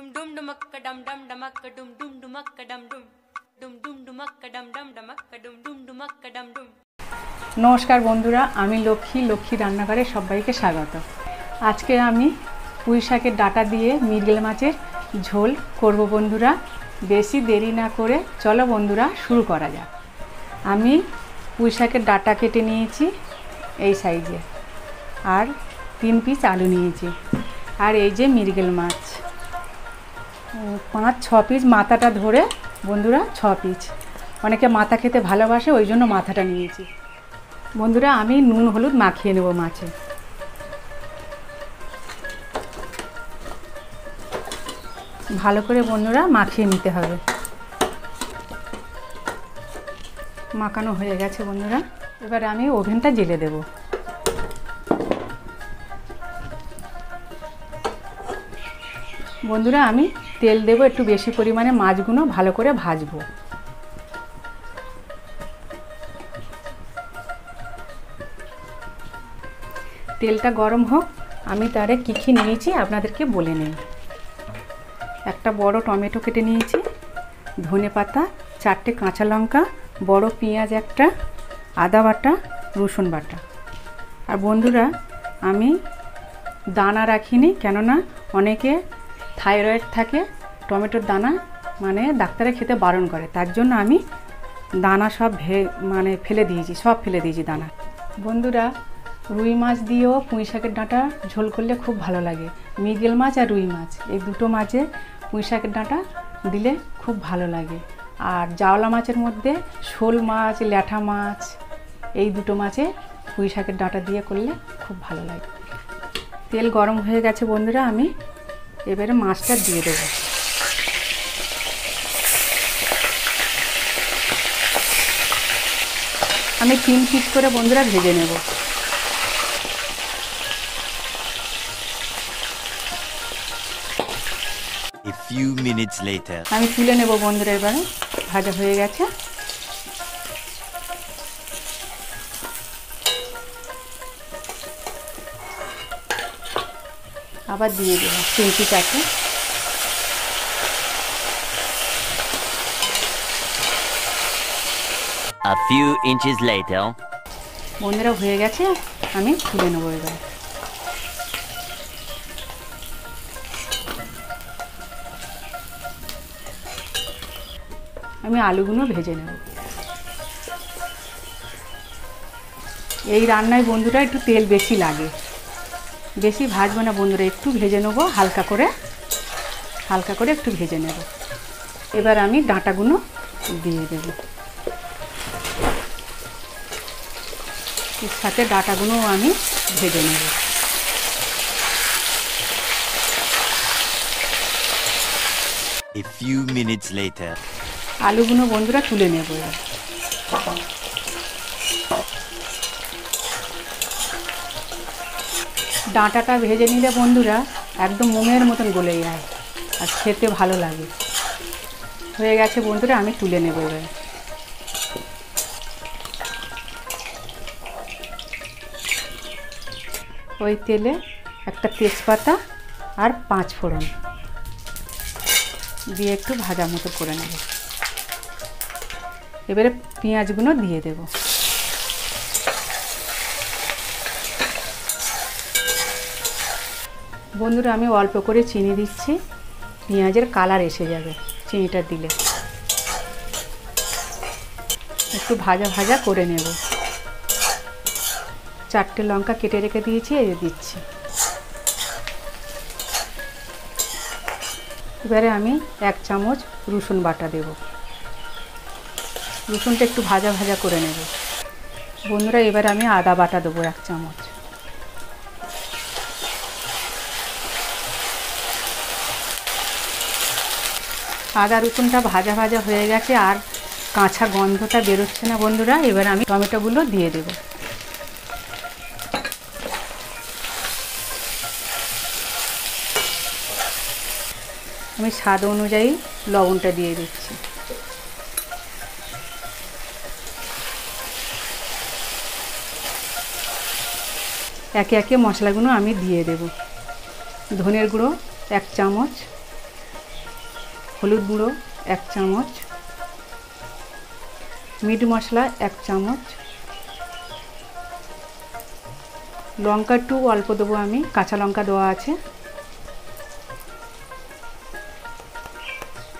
Dum dum dumakka dum dum dumakka dum dum dumakka dum dum dum dum dumakka dum dum dumakka dum dum dumakka dum dum। নমস্কার বন্ধুরা, আমি লক্ষ্মী রান্নাঘরে সবাইকে স্বাগত। আজকে আমি পুঁই শাকের ডাঁটা দিয়ে মৃগেল মাছের ঝোল করব বন্ধুরা। বেশি দেরি না করে চলো বন্ধুরা শুরু করা যাক। আমি পুঁই শাকের ডাঁটা কেটে নিয়েছি এই সাইজে, আর 3 পিস আলু নিয়েছি, আর এই যে মৃগেল মাছ 5-6 পিস, মাথাটা ধরে বন্ধুরা 6 পিস। অনেকে মাথা খেতে ভালোবাসে, ওই জন্য মাথাটা নিয়েছি বন্ধুরা। আমি নুন হলুদ মাখিয়ে নেব মাছে। ভালো করে বন্ধুরা মাখিয়ে নিতে হবে। মাখানো হয়ে গেছে বন্ধুরা, এবার আমি ওভেনটা জ্বেলে দেব। বন্ধুরা আমি তেল দেব একটু বেশি পরিমাণে, মাছগুলো ভালো করে ভাজবো। তেলটা গরম হোক, আমি তারে কী কী নিয়েছি আপনাদেরকে বলে নিই। একটা বড় টমেটো কেটে নিয়েছি, ধনেপাতা, 4টে কাঁচা লঙ্কা, বড় পেঁয়াজ একটা, আদা বাটা, রসুন বাটা। আর বন্ধুরা আমি দানা রাখিনি, কেননা অনেকে থাইরয়েড থাকে, টমেটোর দানা মানে ডাক্তারে খেতে বারণ করে, তার জন্য আমি দানা সব ফেলে দিয়েছি, সব ফেলে দিয়েছি দানা। বন্ধুরা রুই মাছ দিয়েও পুঁই শাকের ডাঁটা ঝোল করলে খুব ভালো লাগে। মৃগেল মাছ আর রুই মাছ, এই দুটো মাছে পুঁই শাকের ডাঁটা দিলে খুব ভালো লাগে। আর জাওলা মাছের মধ্যে শোল মাছ, ল্যাঠা মাছ, এই দুটো মাছে পুঁই শাকের ডাঁটা দিয়ে করলে খুব ভালো লাগে। তেল গরম হয়ে গেছে বন্ধুরা, আমি এবারে মাছটা দিয়ে দেবো। আমি 3 পিস করে বন্ধুরা ভেজে নেব। A few minutes later. আমি তুলে নেব বন্ধুরা, এবারে ভাজা হয়ে গেছে। আবার দিয়ে দেব 3 পিস আছে। A few inches later. বন্ধুরা হয়ে গেছে, আমি তুলে নেব এবার। আমি আলুগুলো ভেজে নেব। এই রান্নায় বন্ধুরা একটু তেল বেশি লাগে, বেশি ভাজবো না বন্ধুরা, একটু ভেজে নেব, হালকা করে একটু ভেজে নেব। এবার আমি ডাঁটাগুলো দিয়ে দেব, এর সাথে ডাঁটাগুলো আমি ভেজে নেব। A few minutes later. আলুগুলো বন্ধুরা তুলে নেব। ডাঁটাটা ভেজে নিলে বন্ধুরা একদম মোমের মতন গলে যায়, আর খেতে ভালো লাগে। হয়ে গেছে বন্ধুরা, আমি তুলে নেব এবার। ওই তেলে একটা তেজপাতা আর 5 ফোড়ন দিয়ে একটু ভাজা মতো করে নেব। এবারে পেঁয়াজগুলো দিয়ে দেব। বন্ধুরা আমি অল্প করে চিনি দিচ্ছি, পেঁয়াজের কালার এসে যাবে চিনিটা দিলে। একটু ভাজা ভাজা করে নেব। 4টে লঙ্কা কেটে রেখে দিয়েছি, এই দিচ্ছি। এবারে আমি 1 চামচ রসুন বাটা দেব। রসুনটা একটু ভাজা ভাজা করে নেব বন্ধুরা। এবার আমি আদা বাটা দেবো 1 চামচ। আদা রসুনটা ভাজা ভাজা হয়ে গেছে, আর কাঁচা গন্ধটা বেরোচ্ছে না বন্ধুরা। এবার আমি টমেটোগুলো দিয়ে দেব। আমি স্বাদ অনুযায়ী লবণটা দিয়ে দিচ্ছি। একে একে মশলাগুলো আমি দিয়ে দেব। ধনের গুঁড়ো 1 চামচ, হলুদ গুঁড়ো 1 চামচ, মিট মশলা 1 চামচ, লঙ্কা একটু অল্প দেবো, আমি কাঁচা লঙ্কা দেওয়া আছে,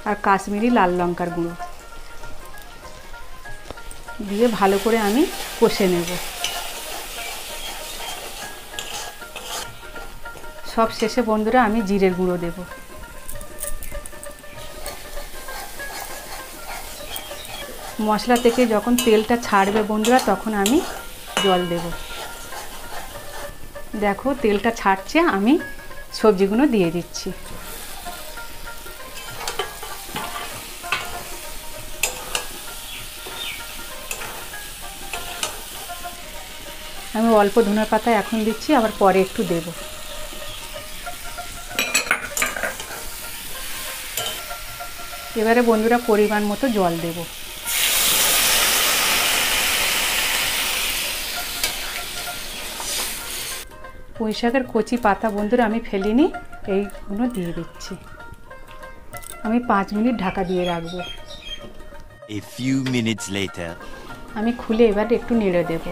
আর কাশ্মীরি লাল লঙ্কার গুঁড়ো দিয়ে ভালো করে আমি কষে নেব। সব শেষে বন্ধুরা আমি জিরের গুঁড়ো দেব। মশলা থেকে যখন তেলটা ছাড়বে বন্ধুরা তখন আমি জল দেব। দেখো তেলটা ছাড়ছে, আমি সবজিগুলো দিয়ে দিচ্ছি। আমি অল্প ধনে পাতা এখন দিচ্ছি, আবার পরে একটু দেব। এবারে বন্ধুরা পরিমাণ মতো জল দেব। পুঁই শাকের কচি পাতা বন্ধুরা আমি ফেলিনি, এইগুলো দিয়ে দিচ্ছি। আমি 5 মিনিট ঢাকা দিয়ে রাখবো। A few minutes later. আমি খুলে এবার একটু নেড়ে দেব।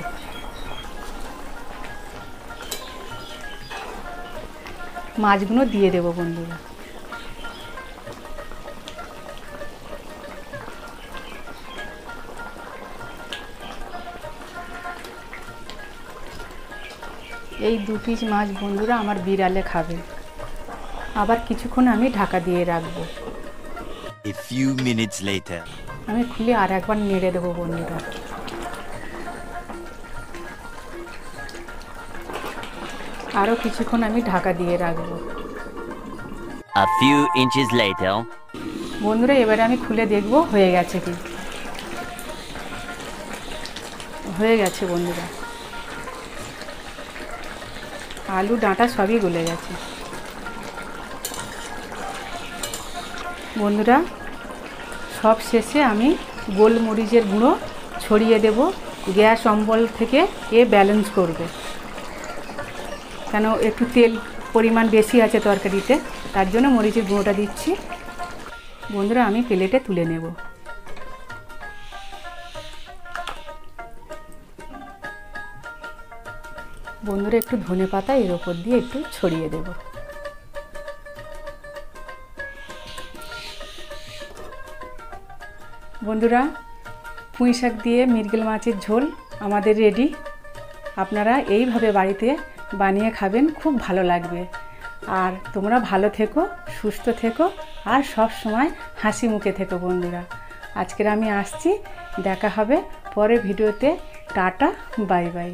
মাছগুলো দিয়ে দেব বন্ধুরা। এই 2 পিস মাছ বন্ধুরা আমার বিড়ালে খাবে। আবার কিছুক্ষণ আমি ঢাকা দিয়ে রাখবো। A few minutes later. আমি খুলে আর একবার নেড়ে দেবো বন্ধুরা। আরও কিছুক্ষণ আমি ঢাকা দিয়ে রাখবো। A few inches later. বন্ধুরা এবারে আমি খুলে দেখব হয়ে গেছে কি। হয়ে গেছে বন্ধুরা, আলু ডাঁটা সবই গলে গেছে। বন্ধুরা সব শেষে আমি গোলমরিচের গুঁড়ো ছড়িয়ে দেব। গ্যাস অম্বল থেকে এ ব্যালেন্স করবে, কেন একটু তেল পরিমাণ বেশি আছে তরকারিতে, তার জন্য মরিচের গুঁড়োটা দিচ্ছি। বন্ধুরা আমি প্লেটে তুলে নেব। বন্ধুরা একটু ধনেপাতা এর ওপর দিয়ে একটু ছড়িয়ে দেব। বন্ধুরা পুঁই শাক দিয়ে মৃগেল মাছের ঝোল আমাদের রেডি। আপনারা এইভাবে বাড়িতে বানিয়ে খাবেন, খুব ভালো লাগবে। আর তোমরা ভালো থেকো, সুস্থ থেকো, আর সব সময় হাসি মুখে থেকো বন্ধুরা। আজকের আমি আসছি, দেখা হবে পরের ভিডিওতে। Tata, bye bye.